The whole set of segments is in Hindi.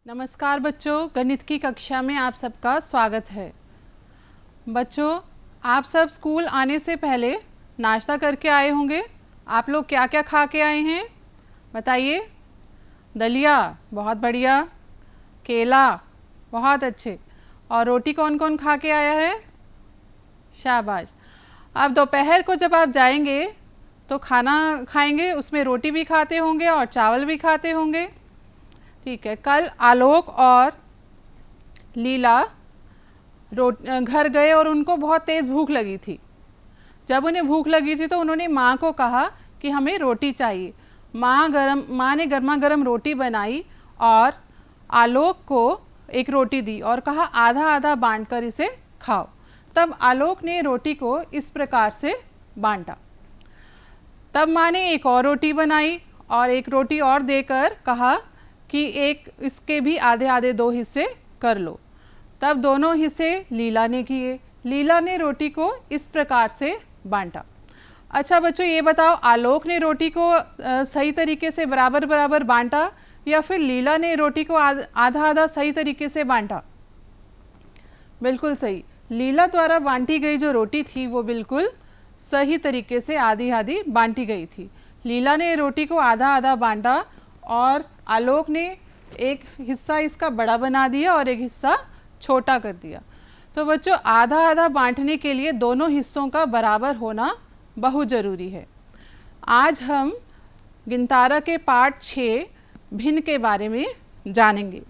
नमस्कार बच्चों, गणित की कक्षा में आप सबका स्वागत है। बच्चों, आप सब स्कूल आने से पहले नाश्ता करके आए होंगे। आप लोग क्या क्या खा के आए हैं बताइए। दलिया, बहुत बढ़िया। केला, बहुत अच्छे। और रोटी कौन कौन खा के आया है? शाबाश। अब दोपहर को जब आप जाएंगे तो खाना खाएंगे, उसमें रोटी भी खाते होंगे और चावल भी खाते होंगे। ठीक है। कल आलोक और लीला घर गए और उनको बहुत तेज़ भूख लगी थी। जब उन्हें भूख लगी थी तो उन्होंने माँ को कहा कि हमें रोटी चाहिए। माँ ने गर्मा गर्म रोटी बनाई और आलोक को एक रोटी दी और कहा आधा आधा बांट कर इसे खाओ। तब आलोक ने रोटी को इस प्रकार से बांटा। तब माँ ने एक और रोटी बनाई और एक रोटी और देकर कहा कि एक इसके भी आधे आधे दो हिस्से कर लो। तब दोनों हिस्से लीला ने किए। लीला ने रोटी को इस प्रकार से बांटा। अच्छा बच्चों, ये बताओ, आलोक ने रोटी को सही तरीके से बराबर बराबर बांटा या फिर लीला ने रोटी को आधा आधा सही तरीके से बांटा? बिल्कुल सही। लीला द्वारा बांटी गई जो रोटी थी वो बिल्कुल सही तरीके से आधी आधी बांटी गई थी। लीला ने रोटी को आधा आधा बांटा और आलोक ने एक हिस्सा इसका बड़ा बना दिया और एक हिस्सा छोटा कर दिया। तो बच्चों, आधा आधा बांटने के लिए दोनों हिस्सों का बराबर होना बहुत ज़रूरी है। आज हम गिनतारा के पाठ 6 भिन्न के बारे में जानेंगे।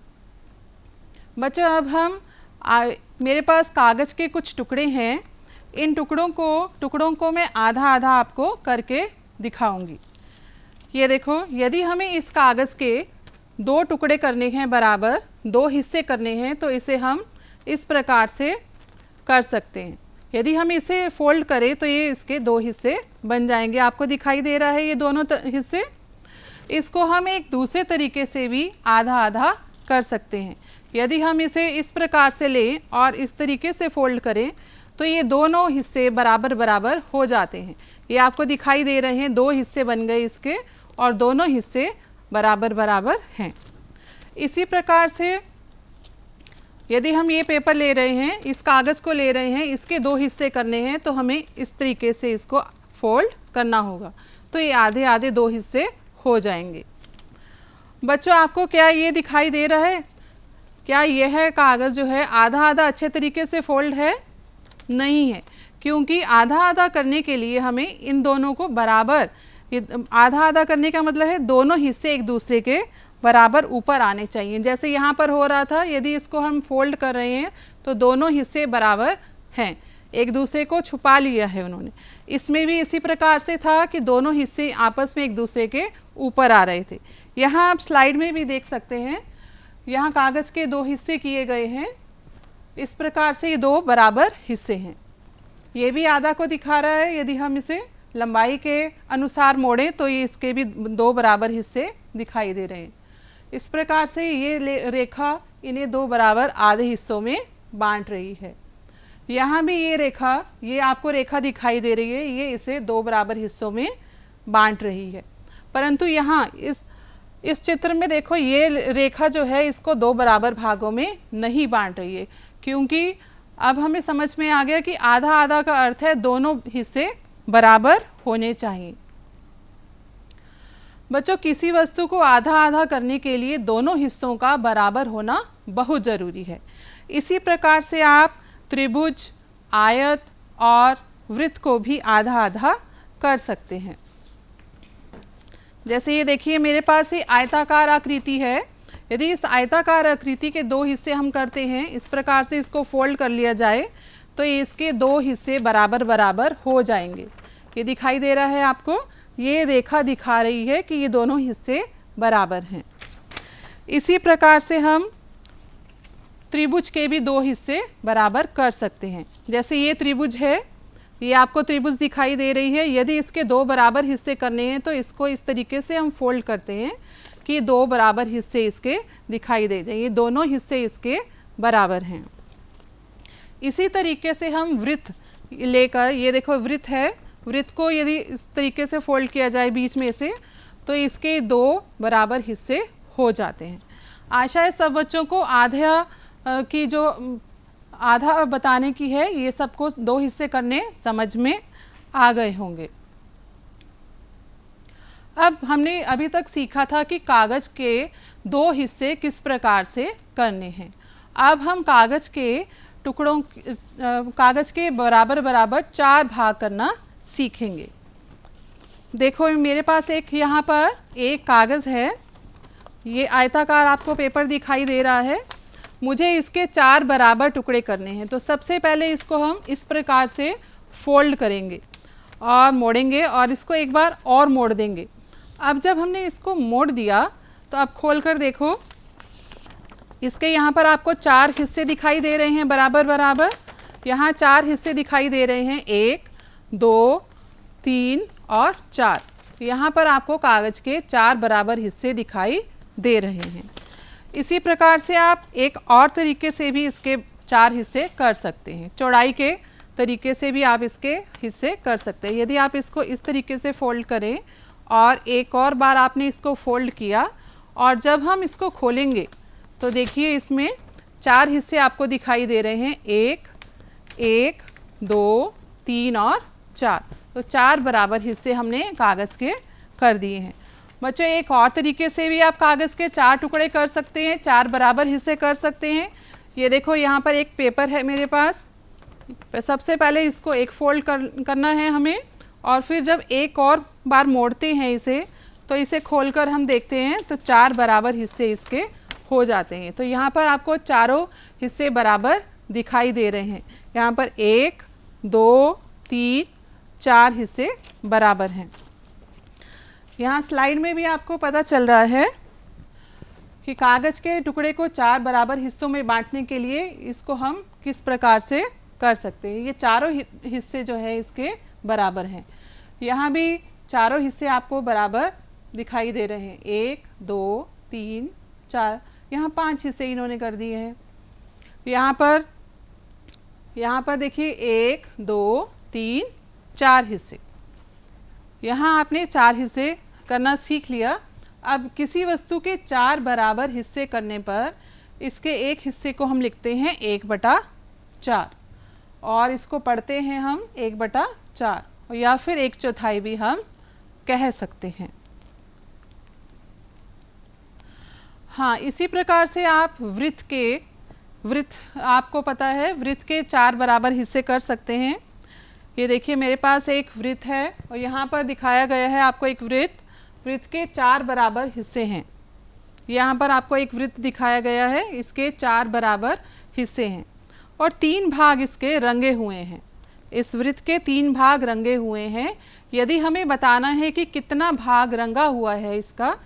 बच्चों, अब हम मेरे पास कागज़ के कुछ टुकड़े हैं। इन टुकड़ों को मैं आधा आधा आपको करके दिखाऊंगी। ये देखो, यदि हमें इस कागज़ के 2 टुकड़े करने हैं, बराबर 2 हिस्से करने हैं, तो इसे हम इस प्रकार से कर सकते हैं। यदि हम इसे फोल्ड करें तो ये इसके 2 हिस्से बन जाएंगे। आपको दिखाई दे रहा है ये दोनों हिस्से। इसको हम एक दूसरे तरीके से भी आधा आधा कर सकते हैं। यदि हम इसे इस प्रकार से लें और इस तरीके से फोल्ड करें तो ये दोनों हिस्से बराबर बराबर हो जाते हैं। ये आपको दिखाई दे रहे हैं, 2 हिस्से बन गए इसके और दोनों हिस्से बराबर बराबर हैं। इसी प्रकार से यदि हम ये पेपर ले रहे हैं, इस कागज़ को ले रहे हैं, इसके 2 हिस्से करने हैं तो हमें इस तरीके से इसको फोल्ड करना होगा। तो ये आधे आधे 2 हिस्से हो जाएंगे। बच्चों, आपको क्या ये दिखाई दे रहा है? क्या यह कागज़ जो है आधा आधा अच्छे तरीके से फोल्ड है? नहीं है, क्योंकि आधा आधा करने के लिए हमें इन दोनों को बराबर, आधा आधा करने का मतलब है दोनों हिस्से एक दूसरे के बराबर ऊपर आने चाहिए। जैसे यहाँ पर हो रहा था, यदि इसको हम फोल्ड कर रहे हैं तो दोनों हिस्से बराबर हैं, एक दूसरे को छुपा लिया है उन्होंने। इसमें भी इसी प्रकार से था कि दोनों हिस्से आपस में एक दूसरे के ऊपर आ रहे थे। यहाँ आप स्लाइड में भी देख सकते हैं, यहाँ कागज़ के 2 हिस्से किए गए हैं। इस प्रकार से ये 2 बराबर हिस्से हैं। ये भी आधा को दिखा रहा है। यदि हम इसे लंबाई के अनुसार मोड़ें तो ये इसके भी 2 बराबर हिस्से दिखाई दे रहे हैं। इस प्रकार से ये रेखा इन्हें 2 बराबर आधे हिस्सों में बांट रही है। यहाँ भी ये रेखा, ये आपको रेखा दिखाई दे रही है, ये इसे 2 बराबर हिस्सों में बांट रही है। परंतु यहाँ इस चित्र में देखो, ये रेखा जो है इसको 2 बराबर भागों में नहीं बांट रही है, क्योंकि अब हमें समझ में आ गया कि आधा आधा का अर्थ है दोनों हिस्से बराबर होने चाहिए। बच्चों, किसी वस्तु को आधा आधा करने के लिए दोनों हिस्सों का बराबर होना बहुत ज़रूरी है। इसी प्रकार से आप त्रिभुज, आयत और वृत्त को भी आधा आधा कर सकते हैं। जैसे ये देखिए, मेरे पास ये आयताकार आकृति है। यदि इस आयताकार आकृति के 2 हिस्से हम करते हैं, इस प्रकार से इसको फोल्ड कर लिया जाए तो इसके 2 हिस्से बराबर बराबर हो जाएंगे। ये दिखाई दे रहा है आपको, ये रेखा दिखा रही है कि ये दोनों हिस्से बराबर हैं। इसी प्रकार से हम त्रिभुज के भी 2 हिस्से बराबर कर सकते हैं। जैसे ये त्रिभुज है, ये आपको त्रिभुज दिखाई दे रही है। यदि इसके 2 बराबर हिस्से करने हैं तो इसको इस तरीके से हम फोल्ड करते हैं कि 2 बराबर हिस्से इसके दिखाई दे जाएंगे, दोनों हिस्से इसके बराबर हैं। इसी तरीके से हम वृत्त लेकर, ये देखो वृत्त है, वृत्त को यदि इस तरीके से फोल्ड किया जाए बीच में से तो इसके 2 बराबर हिस्से हो जाते हैं। आशा है सब बच्चों को की जो आधा बताने की है, ये सबको 2 हिस्से करने समझ में आ गए होंगे। अब हमने अभी तक सीखा था कि कागज़ के 2 हिस्से किस प्रकार से करने हैं। अब हम कागज़ के बराबर बराबर 4 भाग करना सीखेंगे। देखो मेरे पास एक यहाँ पर एक कागज़ है, ये आयताकार आपको पेपर दिखाई दे रहा है। मुझे इसके 4 बराबर टुकड़े करने हैं। तो सबसे पहले इसको हम इस प्रकार से फोल्ड करेंगे और मोड़ेंगे और इसको एक बार और मोड़ देंगे। अब जब हमने इसको मोड़ दिया तो अब खोल कर देखो, इसके यहाँ पर आपको 4 हिस्से दिखाई दे रहे हैं बराबर बराबर। यहाँ 4 हिस्से दिखाई दे रहे हैं, 1 2 3 और 4। यहाँ पर आपको कागज़ के 4 बराबर हिस्से दिखाई दे रहे हैं। इसी प्रकार से आप एक और तरीके से भी इसके 4 हिस्से कर सकते हैं। चौड़ाई के तरीके से भी आप इसके हिस्से कर सकते हैं। यदि आप इसको इस तरीके से फोल्ड करें और एक और बार आपने इसको फोल्ड किया और जब हम इसको खोलेंगे तो देखिए इसमें 4 हिस्से आपको दिखाई दे रहे हैं, 1 2 3 और 4। तो 4 बराबर हिस्से हमने कागज़ के कर दिए हैं। बच्चों एक और तरीके से भी आप कागज़ के 4 टुकड़े कर सकते हैं, 4 बराबर हिस्से कर सकते हैं। ये देखो यहाँ पर एक पेपर है मेरे पास। सबसे पहले इसको एक फोल्ड करना है हमें और फिर जब एक और बार मोड़ते हैं इसे तो इसे खोलकर हम देखते हैं तो 4 बराबर हिस्से इसके हो जाते हैं। तो यहाँ पर आपको चारों हिस्से बराबर दिखाई दे रहे हैं। यहाँ पर 1 2 3 4 हिस्से बराबर हैं। यहाँ स्लाइड में भी आपको पता चल रहा है कि कागज़ के टुकड़े को 4 बराबर हिस्सों में बांटने के लिए इसको हम किस प्रकार से कर सकते हैं। ये चारों हिस्से जो है इसके बराबर हैं। यहाँ भी चारों हिस्से आपको बराबर दिखाई दे रहे हैं, 1 2 3 4। यहाँ 5 हिस्से इन्होंने कर दिए हैं। यहाँ पर देखिए 1 2 3 4 हिस्से। यहाँ आपने 4 हिस्से करना सीख लिया। अब किसी वस्तु के 4 बराबर हिस्से करने पर इसके एक हिस्से को हम लिखते हैं 1/4 और इसको पढ़ते हैं हम 1/4 या फिर 1/4 भी हम कह सकते हैं। हाँ, इसी प्रकार से आप वृत्त आपको पता है, वृत्त के 4 बराबर हिस्से कर सकते हैं। ये देखिए मेरे पास एक वृत्त है और यहाँ पर दिखाया गया है आपको एक वृत्त के 4 बराबर हिस्से हैं। यहाँ पर आपको एक वृत्त दिखाया गया है, इसके 4 बराबर हिस्से हैं और 3 भाग इसके रंगे हुए हैं। इस वृत्त के 3 भाग रंगे हुए हैं। यदि हमें बताना है कि कितना भाग रंगा हुआ है इसका,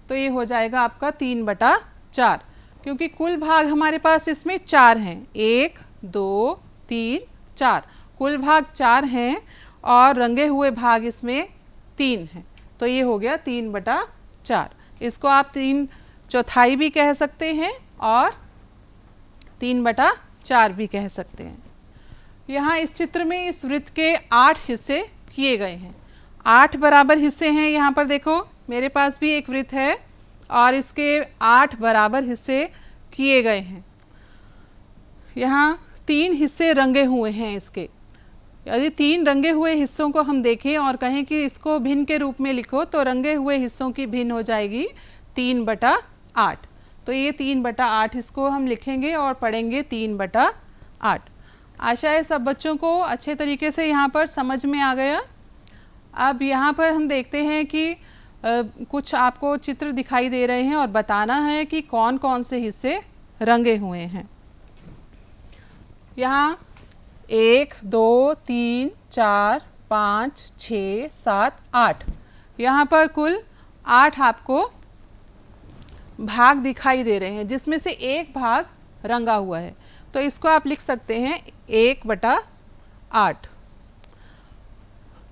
तो ये हो जाएगा आपका 3/4, क्योंकि कुल भाग हमारे पास इसमें 4 हैं, 1 2 3 4। कुल भाग 4 हैं और रंगे हुए भाग इसमें 3 हैं, तो ये हो गया 3/4। इसको आप 3/4 भी कह सकते हैं और 3/4 भी कह सकते हैं। यहाँ इस चित्र में इस वृत्त के 8 हिस्से किए गए हैं। 8 बराबर हिस्से हैं। यहाँ पर देखो मेरे पास भी एक वृत्त है और इसके 8 बराबर हिस्से किए गए हैं। यहाँ 3 हिस्से रंगे हुए हैं इसके। यदि 3 रंगे हुए हिस्सों को हम देखें और कहें कि इसको भिन्न के रूप में लिखो, तो रंगे हुए हिस्सों की भिन्न हो जाएगी 3/8। तो ये 3/8 इसको हम लिखेंगे और पढ़ेंगे 3/8। आशा है सब बच्चों को अच्छे तरीके से यहाँ पर समझ में आ गया। अब यहाँ पर हम देखते हैं कि कुछ आपको चित्र दिखाई दे रहे हैं और बताना है कि कौन कौन से हिस्से रंगे हुए हैं। यहाँ 1 2 3 4 5 6 7 8, यहाँ पर कुल 8 आपको भाग दिखाई दे रहे हैं, जिसमें से एक भाग रंगा हुआ है। तो इसको आप लिख सकते हैं 1/8।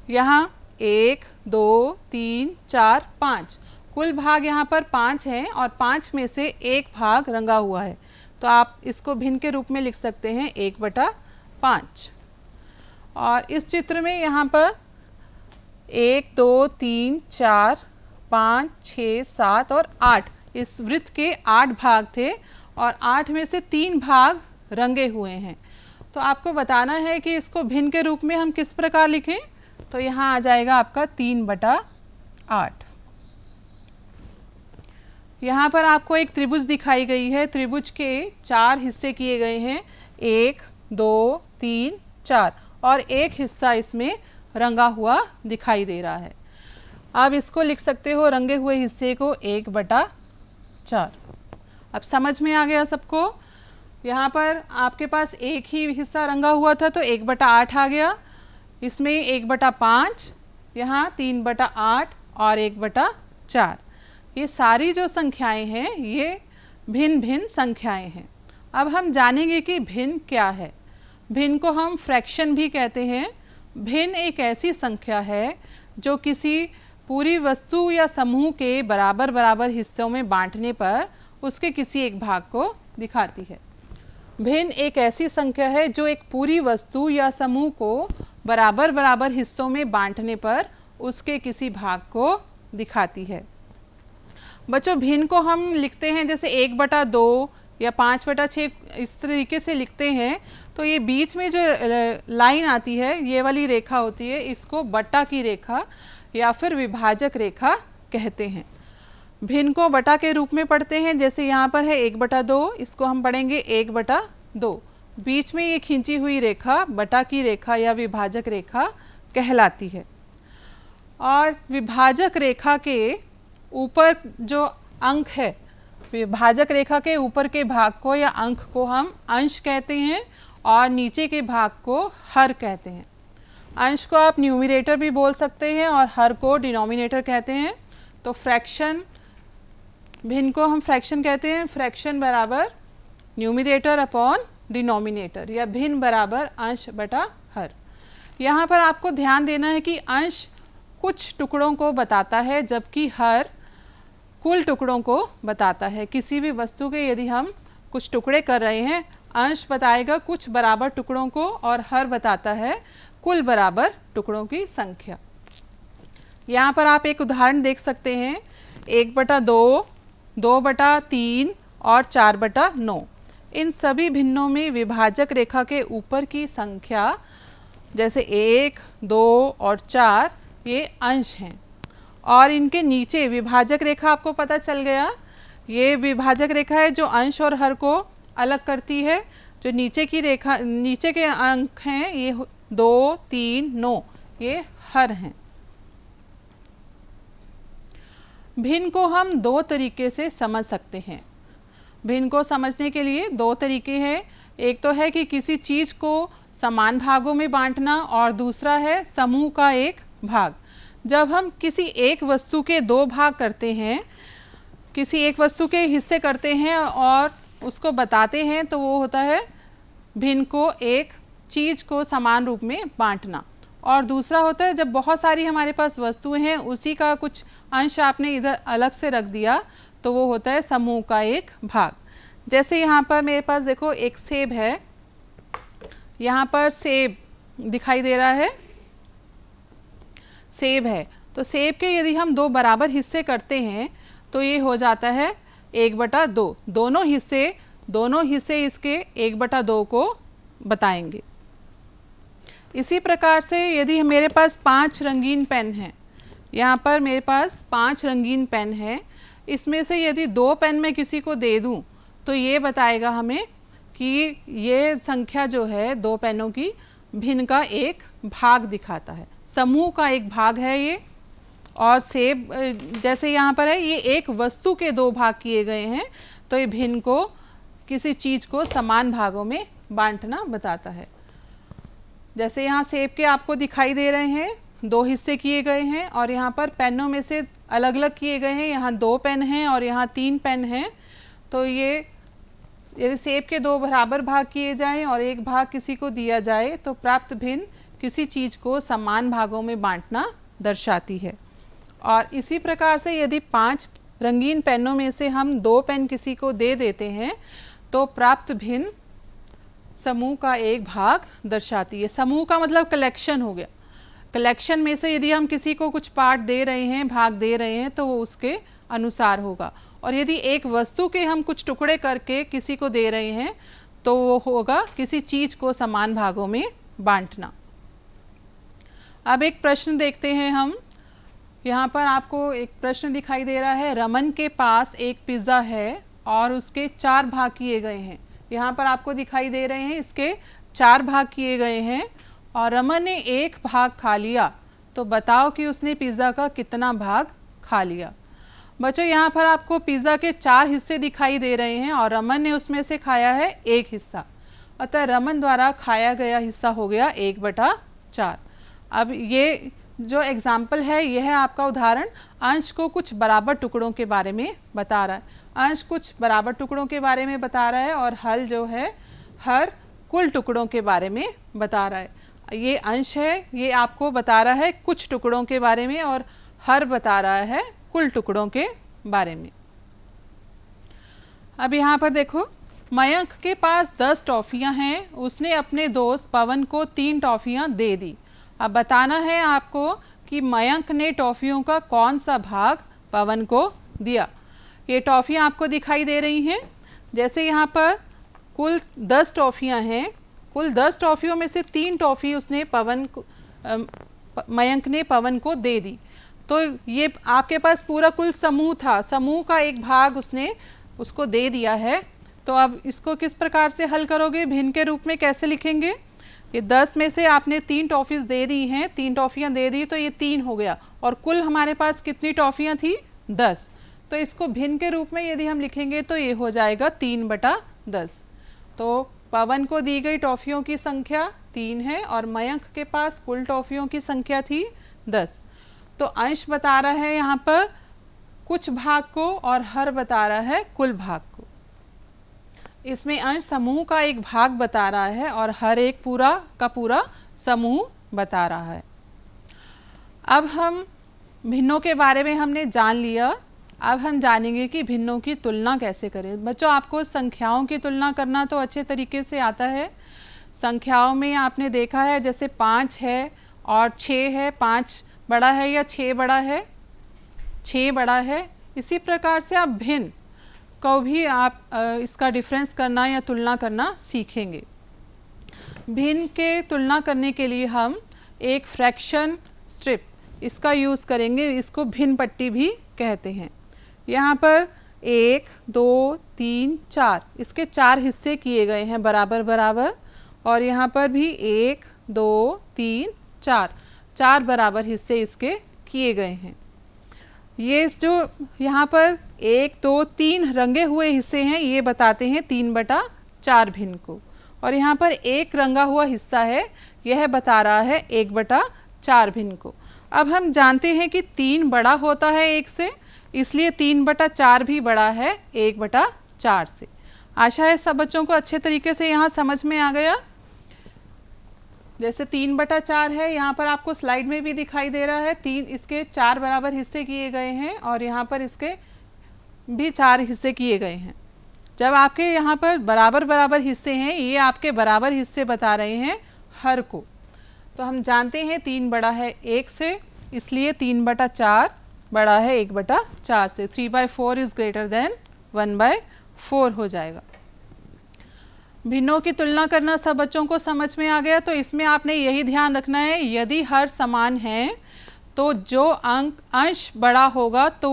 यहाँ 1 2 3 4 5, कुल भाग यहाँ पर 5 हैं और 5 में से एक भाग रंगा हुआ है, तो आप इसको भिन्न के रूप में लिख सकते हैं 1/5। और इस चित्र में यहाँ पर 1 2 3 4 5 6 7 और 8, इस वृत्त के 8 भाग थे और 8 में से 3 भाग रंगे हुए हैं। तो आपको बताना है कि इसको भिन्न के रूप में हम किस प्रकार लिखें। तो यहाँ आ जाएगा आपका 3/8। यहाँ पर आपको एक त्रिभुज दिखाई गई है। त्रिभुज के 4 हिस्से किए गए हैं, 1 2 3 4, और एक हिस्सा इसमें रंगा हुआ दिखाई दे रहा है। आप इसको लिख सकते हो रंगे हुए हिस्से को 1/4। अब समझ में आ गया सबको। यहाँ पर आपके पास एक ही हिस्सा रंगा हुआ था तो 1/8 आ गया, इसमें 1/5, यहाँ 3/8 और 1/4। ये सारी जो संख्याएं हैं ये भिन्न भिन्न संख्याएं हैं। अब हम जानेंगे कि भिन्न क्या है। भिन्न को हम फ्रैक्शन भी कहते हैं। भिन्न एक ऐसी संख्या है जो किसी पूरी वस्तु या समूह के बराबर बराबर हिस्सों में बांटने पर उसके किसी एक भाग को दिखाती है। भिन्न एक ऐसी संख्या है जो एक पूरी वस्तु या समूह को बराबर बराबर हिस्सों में बांटने पर उसके किसी भाग को दिखाती है। बच्चों, भिन्न को हम लिखते हैं जैसे 1/2 या 5/6 इस तरीके से लिखते हैं। तो ये बीच में जो लाइन आती है, ये वाली रेखा होती है, इसको बटा की रेखा या फिर विभाजक रेखा कहते हैं। भिन्न को बटा के रूप में पढ़ते हैं। जैसे यहाँ पर है 1/2, इसको हम पढ़ेंगे 1/2। बीच में ये खींची हुई रेखा बटा की रेखा या विभाजक रेखा कहलाती है। और विभाजक रेखा के ऊपर जो अंक है, विभाजक रेखा के ऊपर के भाग को या अंक को हम अंश कहते हैं और नीचे के भाग को हर कहते हैं। अंश को आप न्यूमरेटर भी बोल सकते हैं और हर को डिनोमिनेटर कहते हैं। तो फ्रैक्शन, भिन्न को हम फ्रैक्शन कहते हैं। फ्रैक्शन बराबर न्यूमरेटर अपॉन डिनोमिनेटर, या भिन्न बराबर अंश बटा हर। यहाँ पर आपको ध्यान देना है कि अंश कुछ टुकड़ों को बताता है जबकि हर कुल टुकड़ों को बताता है। किसी भी वस्तु के यदि हम कुछ टुकड़े कर रहे हैं, अंश बताएगा कुछ बराबर टुकड़ों को और हर बताता है कुल बराबर टुकड़ों की संख्या। यहाँ पर आप एक उदाहरण देख सकते हैं, 1/2, 2/3 और 4/9। इन सभी भिन्नों में विभाजक रेखा के ऊपर की संख्या जैसे 1, 2 और 4 ये अंश हैं, और इनके नीचे विभाजक रेखा आपको पता चल गया, ये विभाजक रेखा है जो अंश और हर को अलग करती है। जो नीचे की रेखा, नीचे के अंक हैं ये 2, 3, 9, ये हर हैं। भिन्न को हम 2 तरीके से समझ सकते हैं। भिन्न को समझने के लिए 2 तरीके हैं। एक तो है कि किसी चीज़ को समान भागों में बांटना और दूसरा है समूह का एक भाग। जब हम किसी एक वस्तु के 2 भाग करते हैं, किसी एक वस्तु के हिस्से करते हैं और उसको बताते हैं, तो वो होता है भिन्न को एक चीज़ को समान रूप में बांटना। और दूसरा होता है जब बहुत सारी हमारे पास वस्तुएं हैं, उसी का कुछ अंश आपने इधर अलग से रख दिया, तो वो होता है समूह का एक भाग। जैसे यहाँ पर मेरे पास देखो एक सेब है, यहाँ पर सेब दिखाई दे रहा है, सेब है। तो सेब के यदि हम 2 बराबर हिस्से करते हैं तो ये हो जाता है 1/2। दोनों हिस्से इसके 1/2 को बताएंगे। इसी प्रकार से यदि मेरे पास 5 रंगीन पेन हैं, यहाँ पर मेरे पास 5 रंगीन पेन है, इसमें से यदि 2 पेन मैं किसी को दे दूँ तो ये बताएगा हमें कि ये संख्या जो है 2 पेनों की भिन्न का एक भाग दिखाता है, समूह का एक भाग है ये। और सेब जैसे यहाँ पर है, ये एक वस्तु के 2 भाग किए गए हैं, तो ये भिन्न को किसी चीज़ को समान भागों में बांटना बताता है। जैसे यहाँ सेब के आपको दिखाई दे रहे हैं, 2 हिस्से किए गए हैं और यहाँ पर पेनों में से अलग अलग किए गए हैं। यहाँ 2 पेन हैं और यहाँ 3 पेन हैं। तो ये यदि सेब के 2 बराबर भाग किए जाएं और एक भाग किसी को दिया जाए तो प्राप्त भिन्न किसी चीज़ को समान भागों में बांटना दर्शाती है। और इसी प्रकार से यदि 5 रंगीन पेनों में से हम 2 पेन किसी को दे देते हैं तो प्राप्त भिन्न समूह का एक भाग दर्शाती है। समूह का मतलब कलेक्शन हो गया। कलेक्शन में से यदि हम किसी को कुछ पार्ट दे रहे हैं, भाग दे रहे हैं, तो वो उसके अनुसार होगा। और यदि एक वस्तु के हम कुछ टुकड़े करके किसी को दे रहे हैं तो वो होगा किसी चीज़ को समान भागों में बांटना। अब एक प्रश्न देखते हैं हम। यहाँ पर आपको एक प्रश्न दिखाई दे रहा है, रमन के पास एक पिज़्ज़ा है और उसके 4 भाग किए गए हैं। यहाँ पर आपको दिखाई दे रहे हैं इसके 4 भाग किए गए हैं और रमन ने 1 भाग खा लिया, तो बताओ कि उसने पिज़्ज़ा का कितना भाग खा लिया। बच्चों यहाँ पर आपको पिज़्ज़ा के 4 हिस्से दिखाई दे रहे हैं और रमन ने उसमें से खाया है 1 हिस्सा, अतः रमन द्वारा खाया गया हिस्सा हो गया 1/4। अब ये जो एग्जाम्पल है यह है आपका उदाहरण अंश को कुछ बराबर टुकड़ों के बारे में बता रहा है। अंश कुछ बराबर टुकड़ों के बारे में बता रहा है और हल जो है हर कुल टुकड़ों के बारे में बता रहा है। ये अंश है, ये आपको बता रहा है कुछ टुकड़ों के बारे में और हर बता रहा है कुल टुकड़ों के बारे में। अब यहाँ पर देखो, मयंक के पास 10 टॉफ़ियाँ हैं, उसने अपने दोस्त पवन को 3 टॉफ़ियाँ दे दी। अब बताना है आपको कि मयंक ने टॉफ़ियों का कौन सा भाग पवन को दिया। ये टॉफ़ियाँ आपको दिखाई दे रही हैं। जैसे यहाँ पर कुल 10 टॉफ़ियाँ हैं, कुल 10 टॉफ़ियों में से 3 टॉफ़ी उसने मयंक ने पवन को दे दी। तो ये आपके पास पूरा कुल समूह था, समूह का एक भाग उसने उसको दे दिया है। तो अब इसको किस प्रकार से हल करोगे, भिन्न के रूप में कैसे लिखेंगे। ये 10 में से आपने 3 टॉफ़ीज़ दे दी हैं, 3 टॉफ़ियाँ दे दी तो ये 3 हो गया और कुल हमारे पास कितनी टॉफ़ियाँ थी 10। तो इसको भिन्न के रूप में यदि हम लिखेंगे तो ये हो जाएगा 3/10। तो पवन को दी गई टॉफ़ियों की संख्या 3 है और मयंक के पास कुल टॉफ़ियों की संख्या थी 10। तो अंश बता रहा है यहाँ पर कुछ भाग को और हर बता रहा है कुल भाग को। इसमें अंश समूह का एक भाग बता रहा है और हर एक पूरा का पूरा समूह बता रहा है। अब हम भिन्नों के बारे में हमने जान लिया। अब हम जानेंगे कि भिन्नों की तुलना कैसे करें। बच्चों आपको संख्याओं की तुलना करना तो अच्छे तरीके से आता है। संख्याओं में आपने देखा है जैसे 5 है और 6 है, 5 बड़ा है या 6 बड़ा है, 6 बड़ा है। इसी प्रकार से आप भिन्न को भी आप इसका डिफरेंस करना या तुलना करना सीखेंगे। भिन्न के तुलना करने के लिए हम एक फ्रैक्शन स्ट्रिप इसका यूज़ करेंगे, इसको भिन्न पट्टी भी कहते हैं। यहाँ पर 1, 2, 3, 4 इसके 4 हिस्से किए गए हैं बराबर बराबर और यहाँ पर भी 1, 2, 3, 4 बराबर हिस्से इसके किए गए हैं। ये जो यहाँ पर 1, 2, 3 रंगे हुए हिस्से हैं ये बताते हैं 3/4 भिन्न को और यहाँ पर एक रंगा हुआ हिस्सा है यह बता रहा है 1/4 भिन्न को। अब हम जानते हैं कि 3 बड़ा होता है 1 से, इसलिए 3/4 भी बड़ा है 1/4 से। आशा है सब बच्चों को अच्छे तरीके से यहाँ समझ में आ गया। जैसे 3/4 है, यहाँ पर आपको स्लाइड में भी दिखाई दे रहा है, 3 इसके 4 बराबर हिस्से किए गए हैं और यहाँ पर इसके भी 4 हिस्से किए गए हैं। जब आपके यहाँ पर बराबर बराबर हिस्से हैं, ये आपके बराबर हिस्से बता रहे हैं हर को। तो हम जानते हैं 3 बड़ा है 1 से, इसलिए 3/4 बड़ा है 1/4 से। 3/4 इज़ ग्रेटर देन 1/4 हो जाएगा। भिन्नों की तुलना करना सब बच्चों को समझ में आ गया। तो इसमें आपने यही ध्यान रखना है, यदि हर समान है तो जो अंश बड़ा होगा तो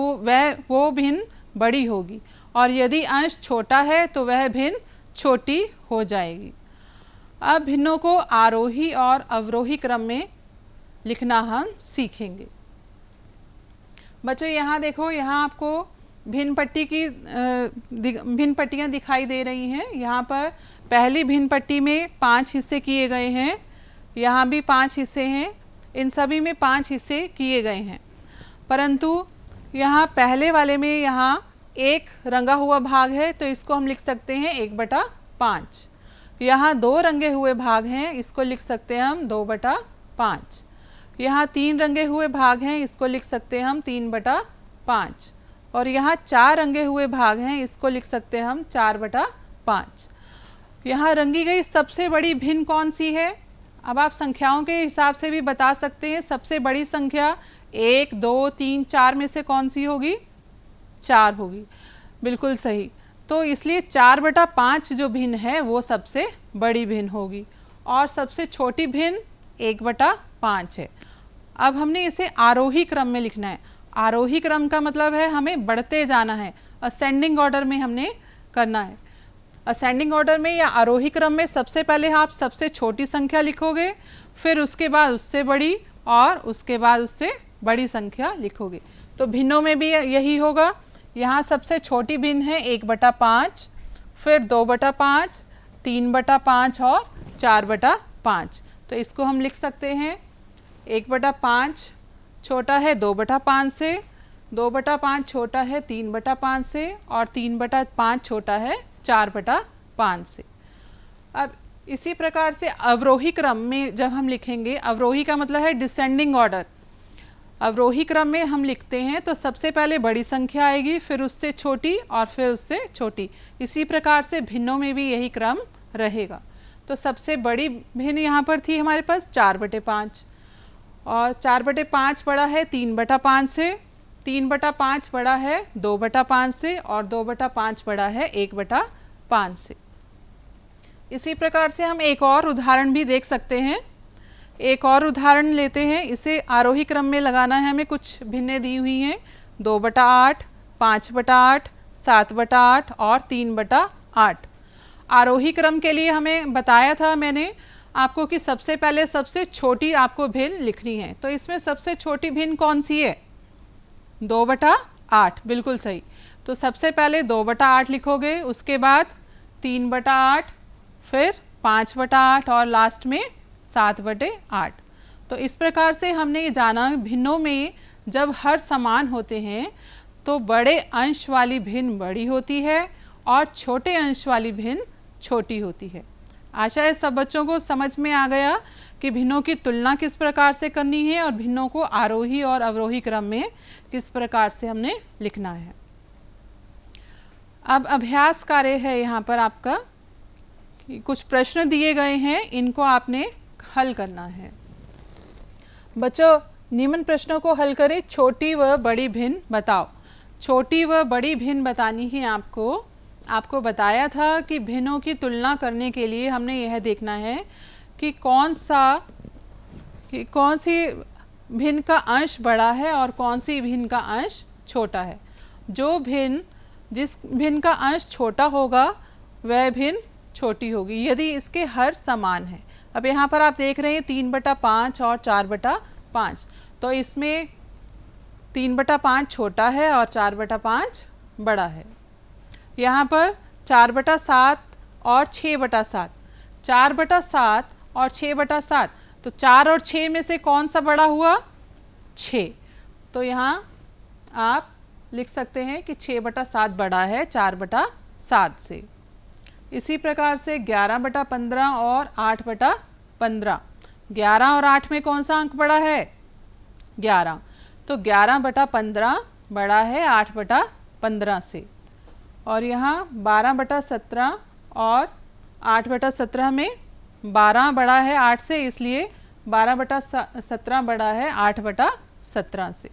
वो भिन्न बड़ी होगी और यदि अंश छोटा है तो वह भिन्न छोटी हो जाएगी। अब भिन्नों को आरोही और अवरोही क्रम में लिखना हम सीखेंगे। बच्चों यहाँ देखो, यहाँ आपको भिन्न पट्टियाँ दिखाई दे रही हैं। यहाँ पर पहली भिन्न पट्टी में 5 हिस्से किए गए हैं, यहाँ भी 5 हिस्से हैं, इन सभी में 5 हिस्से किए गए हैं। परंतु यहाँ पहले वाले में यहाँ एक रंगा हुआ भाग है तो इसको हम लिख सकते हैं 1/5। यहाँ 2 रंगे हुए भाग हैं, इसको लिख सकते हैं हम 2/5। यहाँ 3 रंगे हुए भाग हैं, इसको लिख सकते हैं हम 3/5 और यहाँ 4 रंगे हुए भाग हैं, इसको लिख सकते हैं हम 4/5। यहाँ रंगी गई सबसे बड़ी भिन्न कौन सी है? अब आप संख्याओं के हिसाब से भी बता सकते हैं। सबसे बड़ी संख्या 1, 2, 3, 4 में से कौन सी होगी? 4 होगी। बिल्कुल सही। तो इसलिए 4/5 जो भिन्न है वो सबसे बड़ी भिन्न होगी और सबसे छोटी भिन्न 1/5 है। अब हमने इसे आरोही क्रम में लिखना है। आरोही क्रम का मतलब है हमें बढ़ते जाना है, असेंडिंग ऑर्डर में हमने करना है। असेंडिंग ऑर्डर में या आरोही क्रम में सबसे पहले आप सबसे छोटी संख्या लिखोगे, फिर उसके बाद उससे बड़ी और उसके बाद उससे बड़ी संख्या लिखोगे। तो भिन्नों में भी यही होगा। यहाँ सबसे छोटी भिन्न है 1/5, फिर 2/5, 3/5 और 4/5। तो इसको हम लिख सकते हैं 1/5 छोटा है 2/5 से, 2/5 छोटा है 3/5 से और 3/5 छोटा है 4/5 से। अब इसी प्रकार से अवरोही क्रम में जब हम लिखेंगे, अवरोही का मतलब है डिसेंडिंग ऑर्डर। अवरोही क्रम में हम लिखते हैं तो सबसे पहले बड़ी संख्या आएगी, फिर उससे छोटी और फिर उससे छोटी। इसी प्रकार से भिन्नों में भी यही क्रम रहेगा। तो सबसे बड़ी भिन्न यहाँ पर थी हमारे पास 4/5 और 4/5 बड़ा है 3/5 से, 3/5 बड़ा है 2/5 से और 2/5 बड़ा है 1/5 से। इसी प्रकार से हम एक और उदाहरण भी देख सकते हैं। एक और उदाहरण लेते हैं। इसे आरोही क्रम में लगाना है हमें। कुछ भिन्नें दी हुई हैं 2/8, 5/8, 7/8 और 3/8। आरोही क्रम के लिए हमें बताया था मैंने आपको कि सबसे पहले सबसे छोटी आपको भिन्न लिखनी है। तो इसमें सबसे छोटी भिन्न कौन सी है? 2/8। बिल्कुल सही। तो सबसे पहले 2/8 लिखोगे, उसके बाद 3/8, फिर 5/8 और लास्ट में 7/8। तो इस प्रकार से हमने ये जाना भिन्नों में जब हर समान होते हैं तो बड़े अंश वाली भिन्न बड़ी होती है और छोटे अंश वाली भिन्न छोटी होती है। आशा है सब बच्चों को समझ में आ गया कि भिन्नों की तुलना किस प्रकार से करनी है और भिन्नों को आरोही और अवरोही क्रम में किस प्रकार से हमने लिखना है। अब अभ्यास कार्य है यहाँ पर आपका, कुछ प्रश्न दिए गए हैं, इनको आपने हल करना है। बच्चों निम्न प्रश्नों को हल करें। छोटी व बड़ी भिन्न बताओ। छोटी व बड़ी भिन्न बतानी है आपको। आपको बताया था कि भिन्नों की तुलना करने के लिए हमने यह देखना है कि कौन सी भिन्न का अंश बड़ा है और कौन सी भिन्न का अंश छोटा है। जिस भिन्न का अंश छोटा होगा वह भिन्न छोटी होगी यदि इसके हर समान है। अब यहाँ पर आप देख रहे हैं 3/5 और 4/5। तो इसमें 3/5 छोटा है और 4/5 बड़ा है। यहाँ पर 4/7 और 6/7, 4/7 और 6/7। तो 4 और 6 में से कौन सा बड़ा हुआ? 6। तो यहाँ आप लिख सकते हैं कि 6/7 बड़ा है 4/7 से। इसी प्रकार से 11/15 और 8/15। 11 और 8 में कौन सा अंक बड़ा है? 11। तो 11/15 बड़ा है 8/15 से। और यहाँ 12/17 और 8/17 में 12 बड़ा है 8 से, इसलिए 12/17 बड़ा है 8/17 से।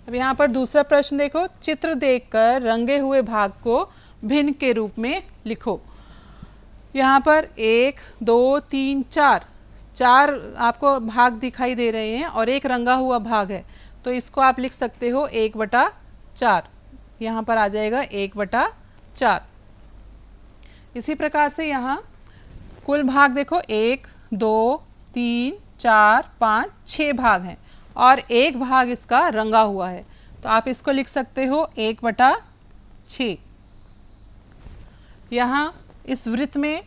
अब यहाँ पर दूसरा प्रश्न देखो। चित्र देखकर रंगे हुए भाग को भिन्न के रूप में लिखो। यहाँ पर 1, 2, 3, 4 आपको भाग दिखाई दे रहे हैं और एक रंगा हुआ भाग है। तो इसको आप लिख सकते हो 1/4। यहाँ पर आ जाएगा 1/4। इसी प्रकार से यहाँ कुल भाग देखो 1, 2, 3, 4, 5, 6 भाग हैं और एक भाग इसका रंगा हुआ है। तो आप इसको लिख सकते हो 1/6। यहाँ इस वृत्त में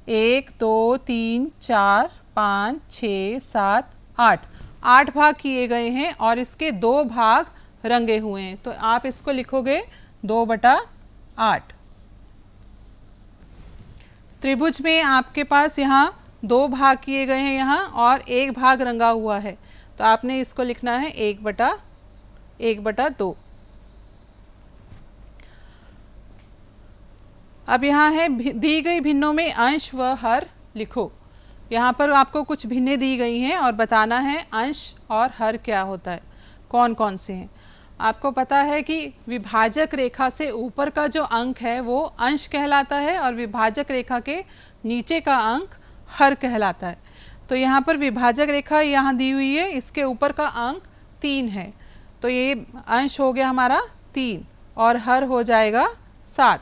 1, 2, 3, 4, 5, 6, 7, 8 भाग किए गए हैं और इसके 2 भाग रंगे हुए हैं। तो आप इसको लिखोगे 2/8। त्रिभुज में आपके पास यहाँ 2 भाग किए गए हैं यहाँ और एक भाग रंगा हुआ है। तो आपने इसको लिखना है 1/2। अब यहाँ है दी गई भिन्नों में अंश व हर लिखो। यहाँ पर आपको कुछ भिन्नें दी गई हैं और बताना है अंश और हर क्या होता है, कौन कौन से हैं। आपको पता है कि विभाजक रेखा से ऊपर का जो अंक है वो अंश कहलाता है और विभाजक रेखा के नीचे का अंक हर कहलाता है। तो यहाँ पर विभाजक रेखा यहाँ दी हुई है, इसके ऊपर का अंक 3 है, तो ये अंश हो गया हमारा 3 और हर हो जाएगा 7।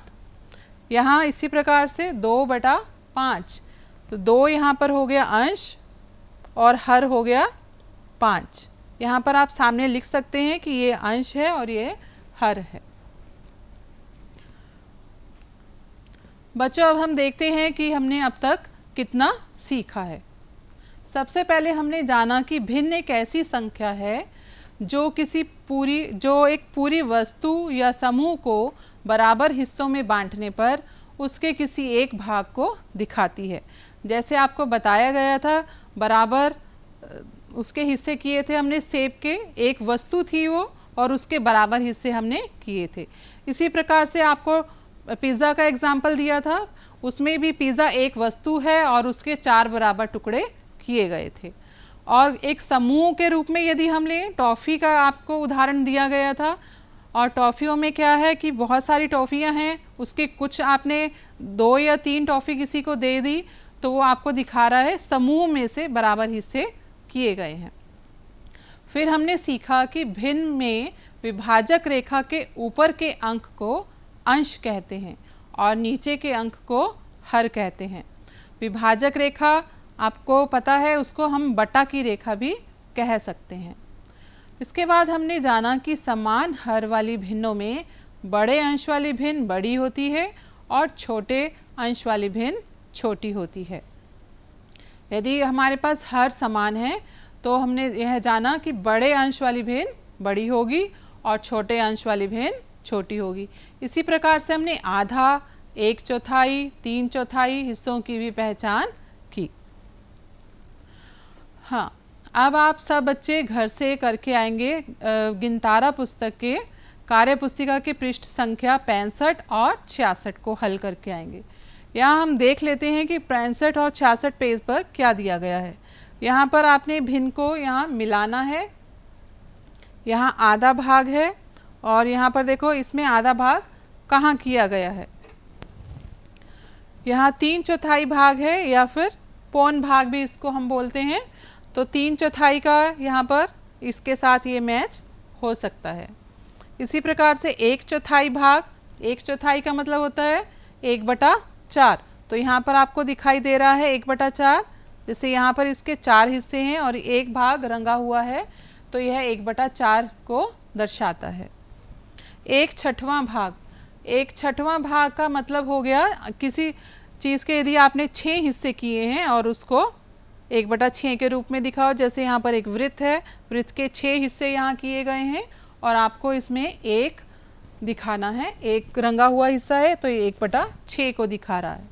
यहाँ इसी प्रकार से 2/5, तो 2 यहाँ पर हो गया अंश और हर हो गया 5। यहाँ पर आप सामने लिख सकते हैं कि ये अंश है और ये हर है। बच्चों, अब हम देखते हैं कि हमने अब तक कितना सीखा है। सबसे पहले हमने जाना कि भिन्न एक ऐसी संख्या है जो एक पूरी वस्तु या समूह को बराबर हिस्सों में बांटने पर उसके किसी एक भाग को दिखाती है। जैसे आपको बताया गया था, बराबर उसके हिस्से किए थे हमने सेब के, एक वस्तु थी वो और उसके बराबर हिस्से हमने किए थे। इसी प्रकार से आपको पिज़्ज़ा का एग्जाम्पल दिया था, उसमें भी पिज़्ज़ा एक वस्तु है और उसके 4 बराबर टुकड़े किए गए थे। और एक समूह के रूप में यदि हम लें, टॉफ़ी का आपको उदाहरण दिया गया था, और टॉफ़ियों में क्या है कि बहुत सारी टॉफ़ियाँ हैं, उसके कुछ आपने 2 या 3 टॉफ़ी किसी को दे दी तो वो आपको दिखा रहा है समूह में से बराबर हिस्से किए गए हैं। फिर हमने सीखा कि भिन्न में विभाजक रेखा के ऊपर के अंक को अंश कहते हैं और नीचे के अंक को हर कहते हैं। विभाजक रेखा आपको पता है, उसको हम बटा की रेखा भी कह सकते हैं। इसके बाद हमने जाना कि समान हर वाली भिन्नों में बड़े अंश वाली भिन्न बड़ी होती है और छोटे अंश वाली भिन्न छोटी होती है। यदि हमारे पास हर समान है तो हमने यह जाना कि बड़े अंश वाली भिन्न बड़ी होगी और छोटे अंश वाली भिन्न छोटी होगी। इसी प्रकार से हमने आधा, 1/4, 3/4 हिस्सों की भी पहचान की। हाँ, अब आप सब बच्चे घर से करके आएंगे गिनतारा पुस्तक के कार्य पुस्तिका के पृष्ठ संख्या 65 और 66 को हल करके आएंगे। यहाँ हम देख लेते हैं कि 65 और 66 पेज पर क्या दिया गया है। यहाँ पर आपने भिन्न को यहाँ मिलाना है, यहाँ आधा भाग है और यहाँ पर देखो इसमें आधा भाग कहाँ किया गया है। यहाँ 3/4 भाग है या फिर पौन भाग भी इसको हम बोलते हैं, तो 3/4 का यहाँ पर इसके साथ ये मैच हो सकता है। इसी प्रकार से 1/4 भाग, 1/4 का मतलब होता है 1/4, तो यहाँ पर आपको दिखाई दे रहा है 1/4। जैसे यहाँ पर इसके 4 हिस्से हैं और एक भाग रंगा हुआ है, तो यह 1/4 को दर्शाता है। 1/6वां भाग, 1/6वां भाग का मतलब हो गया किसी चीज़ के यदि आपने 6 हिस्से किए हैं और उसको 1/6 के रूप में दिखाओ। जैसे यहाँ पर एक वृत्त है, वृत्त के 6 हिस्से यहाँ किए गए हैं और आपको इसमें एक दिखाना है, एक रंगा हुआ हिस्सा है तो ये 1/6 को दिखा रहा है।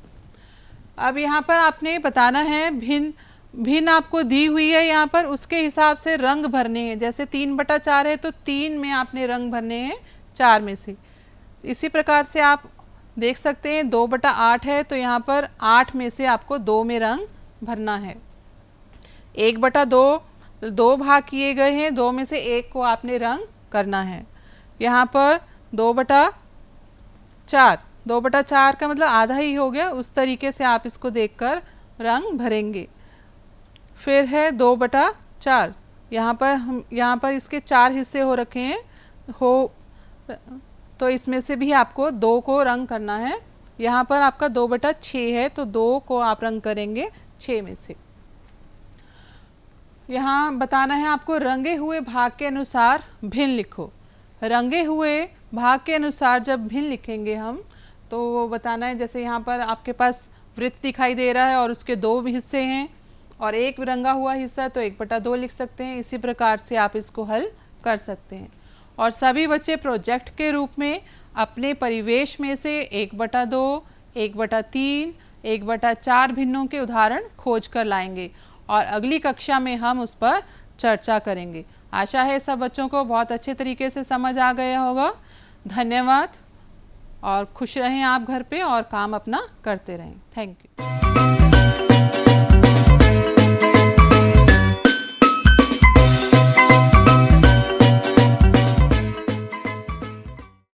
अब यहाँ पर आपने बताना है भिन्न आपको दी हुई है, यहाँ पर उसके हिसाब से रंग भरने हैं। जैसे 3/4 है तो 3 में आपने रंग भरने हैं 4 में से। इसी प्रकार से आप देख सकते हैं 2/8 है तो यहाँ पर 8 में से आपको 2 में रंग भरना है। 1/2, 2 भाग किए गए हैं, 2 में से 1 को आपने रंग करना है। यहाँ पर 2/4, 2/4 का मतलब आधा ही हो गया, उस तरीके से आप इसको देखकर रंग भरेंगे। फिर है 2/4, यहाँ पर इसके 4 हिस्से हो रखे हैं तो इसमें से भी आपको 2 को रंग करना है। यहाँ पर आपका 2/6 है तो 2 को आप रंग करेंगे 6 में से। यहाँ बताना है आपको रंगे हुए भाग के अनुसार भिन्न लिखो। रंगे हुए भाग के अनुसार जब भिन्न लिखेंगे हम तो वो बताना है, जैसे यहाँ पर आपके पास वृत्त दिखाई दे रहा है और उसके 2 हिस्से हैं और एक रंगा हुआ हिस्सा, तो 1/2 लिख सकते हैं। इसी प्रकार से आप इसको हल कर सकते हैं। और सभी बच्चे प्रोजेक्ट के रूप में अपने परिवेश में से 1/2, 1/3, 1/4 भिन्नों के उदाहरण खोज कर लाएंगे और अगली कक्षा में हम उस पर चर्चा करेंगे। आशा है सब बच्चों को बहुत अच्छे तरीके से समझ आ गया होगा। धन्यवाद और खुश रहें आप घर पे और काम अपना करते रहें। Thank you.